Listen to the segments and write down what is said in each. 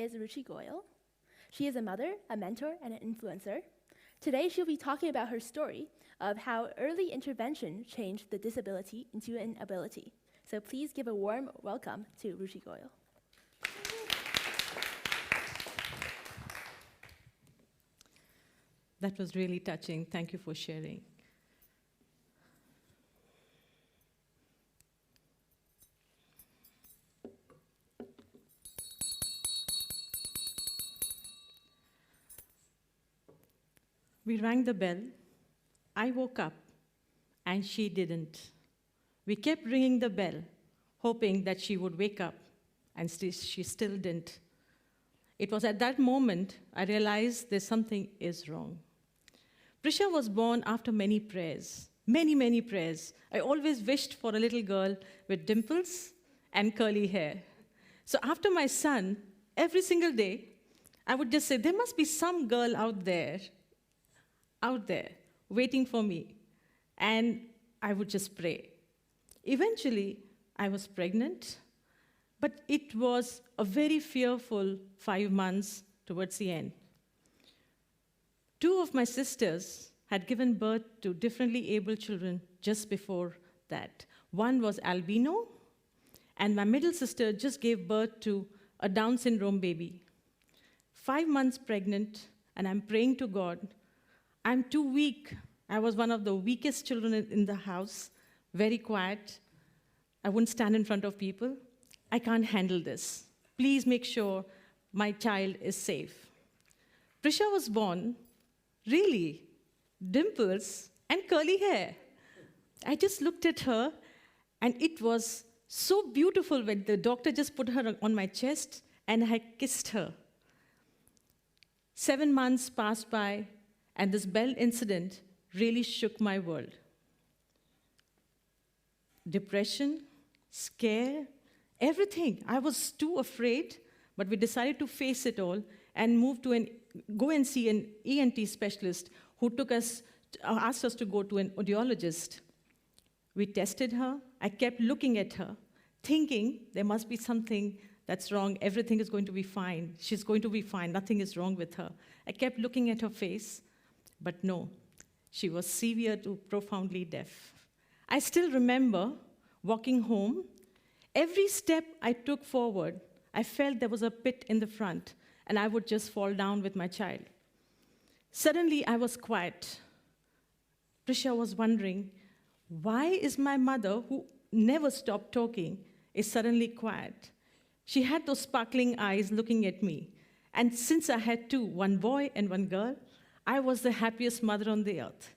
is Ruchi Goyal. She is a mother, a mentor, and an influencer. Today, she'll be talking about her story of how early intervention changed the disability into an ability. So please give a warm welcome to Ruchi Goyal. That was really touching. Thank you for sharing. We rang the bell. I woke up, and she didn't. We kept ringing the bell, hoping that she would wake up, and she still didn't. It was at that moment I realized there's something is wrong. Prisha was born after many prayers, many prayers. I always wished for a little girl with dimples and curly hair. So after my son, every single day, I would just say, there must be some girl out there, waiting for me. And I would just pray. Eventually, I was pregnant, but it was a very fearful 5 months towards the end. 2 of my sisters had given birth to differently able children just before that. One was albino, and my middle sister just gave birth to a Down syndrome baby. 5 months pregnant, and I'm praying to God. I'm too weak. I was one of the weakest children in the house, very quiet. I wouldn't stand in front of people. I can't handle this. Please make sure my child is safe. Prisha was born, really, dimples and curly hair. I just looked at her, and it was so beautiful when the doctor just put her on my chest, and I kissed her. 7 months passed by, and this bell incident really shook my world. Depression, scare, everything. I was too afraid, but we decided to face it all and go and see an ENT specialist who asked us to go to an audiologist. We tested her. I kept looking at her, thinking there must be something that's wrong. Everything is going to be fine. She's going to be fine. Nothing is wrong with her. I kept looking at her face, but no, she was severe to profoundly deaf. I still remember walking home. Every step I took forward, I felt there was a pit in the front, and I would just fall down with my child. Suddenly, I was quiet. Prisha was wondering, why is my mother, who never stopped talking, is suddenly quiet? She had those sparkling eyes looking at me. And since I had 2, one boy and one girl, I was the happiest mother on the earth.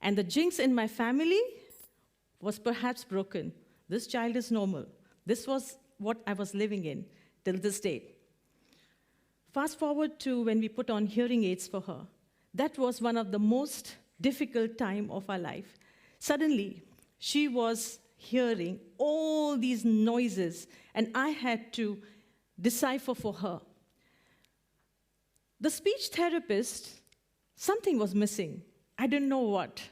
And the jinx in my family was perhaps broken. This child is normal. This was what I was living in till this day. Fast forward to when we put on hearing aids for her. That was one of the most difficult time of our life. Suddenly, she was hearing all these noises, and I had to decipher for her. The speech therapist, something was missing. I didn't know what.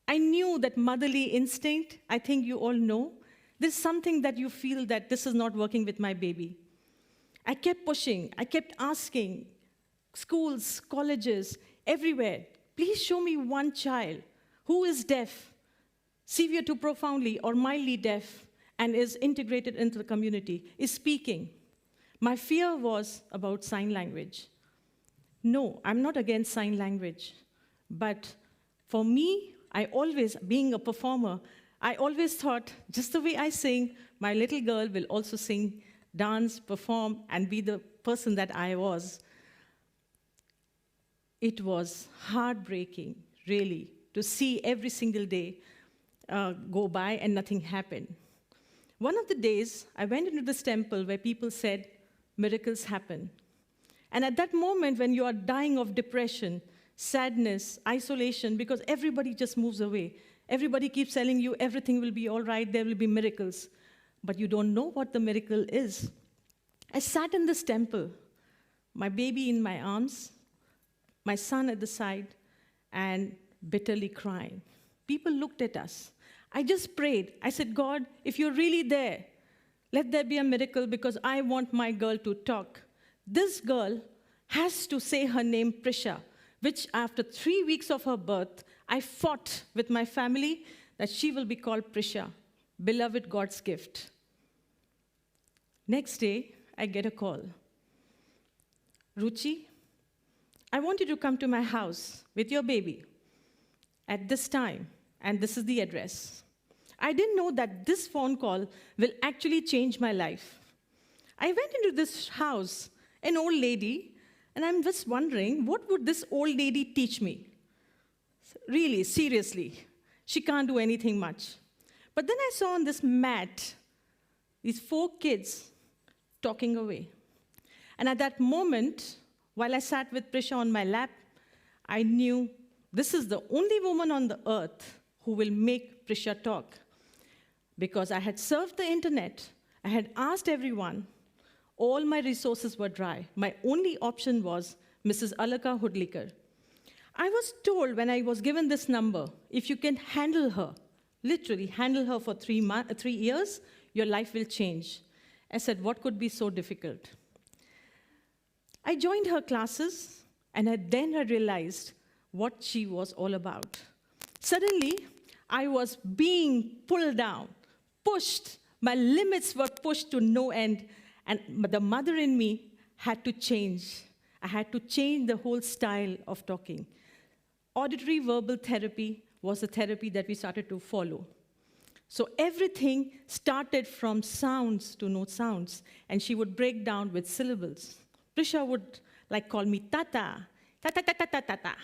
I knew that motherly instinct, I think you all know. There's something that you feel that this is not working with my baby. I kept pushing. I kept asking schools, colleges, everywhere, please show me one child who is deaf, severe to profoundly or mildly deaf, and is integrated into the community, is speaking. My fear was about sign language. No, I'm not against sign language. But for me, being a performer, I always thought, just the way I sing, my little girl will also sing, dance, perform, and be the person that I was. It was heartbreaking, really, to see every single day go by and nothing happened. One of the days, I went into this temple where people said, miracles happen. And at that moment, when you are dying of depression, sadness, isolation, because everybody just moves away. Everybody keeps telling you everything will be all right, there will be miracles. But you don't know what the miracle is. I sat in this temple, my baby in my arms, my son at the side, and bitterly crying. People looked at us. I just prayed. I said, God, if you're really there, let there be a miracle because I want my girl to talk. this girl has to say her name Prisha, which after 3 weeks of her birth, I fought with my family that she will be called Prisha, beloved God's gift. Next day, I get a call. Ruchi, I want you to come to my house with your baby at this time, and this is the address. I didn't know that this phone call will actually change my life. I went into this house, an old lady, and I'm just wondering, what would this old lady teach me? Really, seriously, she can't do anything much. But then I saw on this mat, these 4 kids talking away. And at that moment, while I sat with Prisha on my lap, I knew this is the only woman on the earth who will make Prisha talk. Because I had surfed the internet, I had asked everyone, all my resources were dry. My only option was Mrs. Alaka Hudlikar. I was told when I was given this number, if you can handle her, literally handle her for 3 years, your life will change. I said, what could be so difficult? I joined her classes, and then I realized what she was all about. Suddenly, I was being pulled down, pushed. My limits were pushed to no end, and the mother in me had to change. I had to change the whole style of talking. Auditory verbal therapy was the therapy that we started to follow. So everything started from sounds to no sounds, and she would break down with syllables. Prisha would call me tata, tata, tata, tata, tata.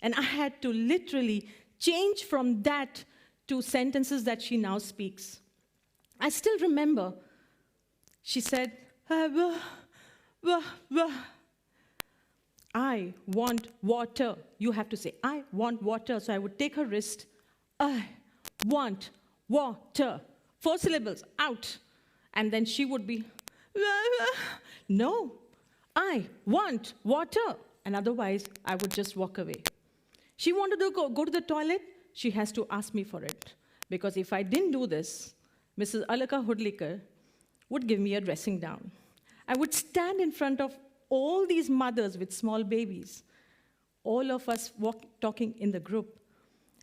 And I had to literally change from that to sentences that she now speaks. I still remember, she said, I want water. You have to say, I want water. So I would take her wrist, I want water. 4 syllables, out. And then she would be, no, I want water. And otherwise, I would just walk away. She wanted to go to the toilet. She has to ask me for it. Because if I didn't do this, Mrs. Alaka Hudlikar would give me a dressing down. I would stand in front of all these mothers with small babies, all of us talking in the group.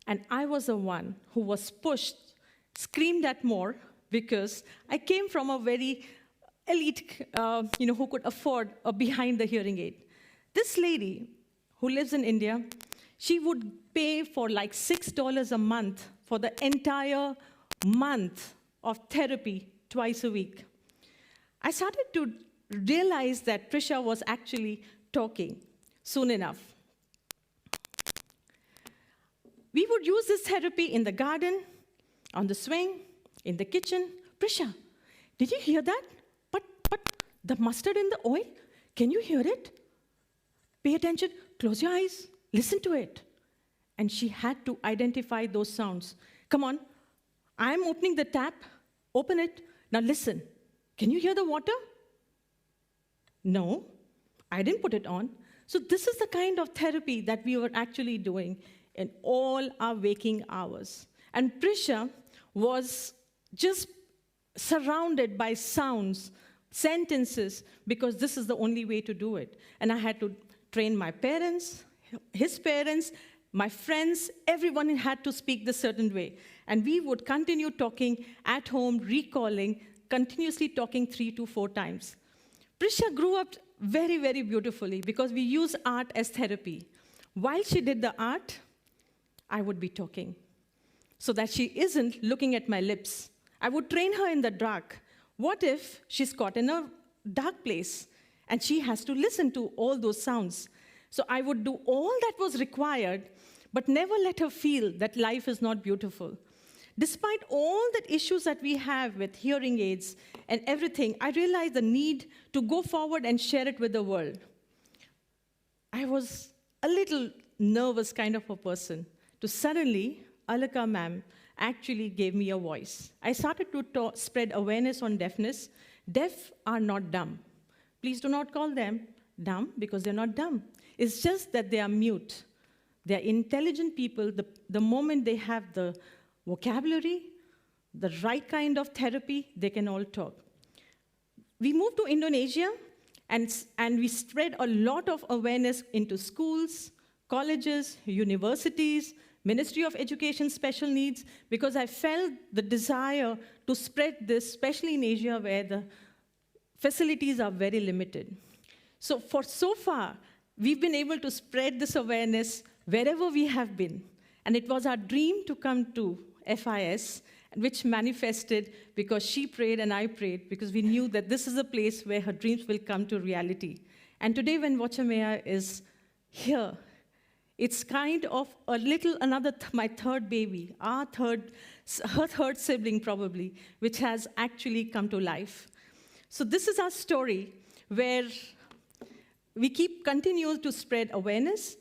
And I was the one who was pushed, screamed at more, because I came from a very elite, who could afford a behind the hearing aid. This lady who lives in India, she would pay for like $6 a month for the entire month of therapy twice a week. I started to realize that Prisha was actually talking soon enough. We would use this therapy in the garden, on the swing, in the kitchen. Prisha, did you hear that? But the mustard in the oil, can you hear it? Pay attention, close your eyes, listen to it. And she had to identify those sounds. Come on, I'm opening the tap, open it, now listen. Can you hear the water? No, I didn't put it on. So this is the kind of therapy that we were actually doing in all our waking hours. And Prisha was just surrounded by sounds, sentences, because this is the only way to do it. And I had to train my parents, his parents, my friends, everyone had to speak this certain way. And we would continue talking at home, recalling, continuously talking 3 to 4 times. Prisha grew up very, very beautifully because we use art as therapy. While she did the art, I would be talking so that she isn't looking at my lips. I would train her in the dark. What if she's caught in a dark place and she has to listen to all those sounds? So I would do all that was required, but never let her feel that life is not beautiful. Despite all the issues that we have with hearing aids and everything, I realized the need to go forward and share it with the world. I was a little nervous kind of a person. To suddenly, Alaka ma'am actually gave me a voice. I started to spread awareness on deafness. Deaf are not dumb. Please do not call them dumb because they're not dumb. It's just that they are mute. They're intelligent people. The moment they have the vocabulary, the right kind of therapy, they can all talk. We moved to Indonesia, And we spread a lot of awareness into schools, colleges, universities, Ministry of Education Special Needs, because I felt the desire to spread this, especially in Asia where the facilities are very limited. So far, we've been able to spread this awareness wherever we have been. And it was our dream to come to FIS, which manifested because she prayed and I prayed, because we knew that this is a place where her dreams will come to reality. And today when Watchamaya is here, it's kind of a little, my third baby, her third sibling probably, which has actually come to life. So this is our story where we continue to spread awareness.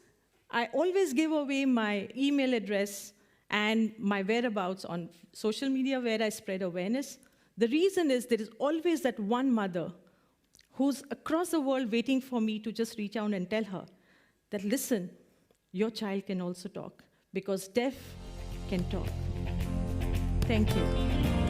I always give away my email address and my whereabouts on social media where I spread awareness. The reason is there is always that one mother who's across the world waiting for me to just reach out and tell her that, listen, your child can also talk, because deaf can talk. Thank you.